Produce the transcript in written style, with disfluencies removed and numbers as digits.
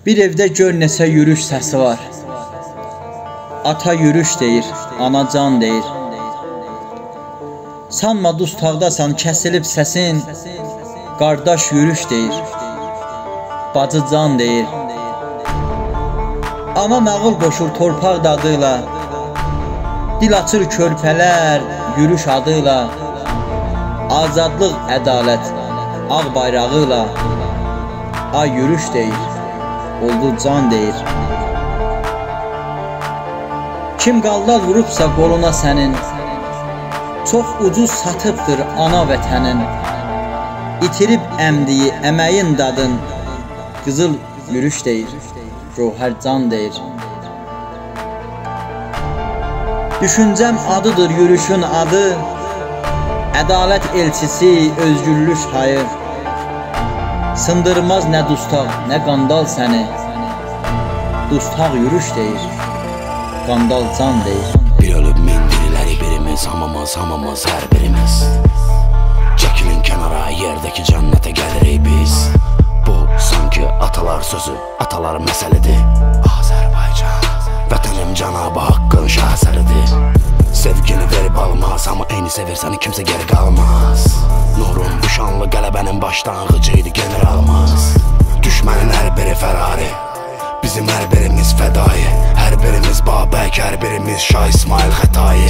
Bir evdə gör neçə yürüş səsi var. Ata yürüş deyir, ana can deyir. Sanma dustaqdasan, kəsilib səsin. Qardaş yürüş deyir, bacı can deyir. Ana nağıl qoşur torpaq dadıyla. Dil açır körpələr yürüş adıyla. Azadlıq, ədalət, ağ bayrağıyla. Ay yürüş deyir, oldu can deyir. Kim qaldal vurubsa qoluna sənin, çox ucuz satıbdır ana vətənin. İtirib əmdiyi, əməyin dadın, qızıl yürüş deyir, ruhər can deyir. Düşüncəm adıdır yürüşün adı, ədalət elçisi, özgürlük hayı. Sındırmaz nə dustaq, nə qandal səni. Dustaq yürüş deyir, qandal can deyir. Bir ölüb min diriləri birimiz, hamımız, hər birimiz. Çəkilin kənara, yerdəki cənnətə gəlirik biz. Bu sanki atalar sözü, atalar məsələdir. Azərbaycan, vətənim Cənab-ı Haqqın şahsəridir. Sevgini verib almaz, amma eyni sevirsəni kimsə geri qalmaz. Nurun düşanlı qələbənin başlanğıcıydı generalımız. Düşmənin hər biri Ferrari, bizim hər birimiz fədai. Hər birimiz Babək, hər birimiz Şah İsmail Xətai.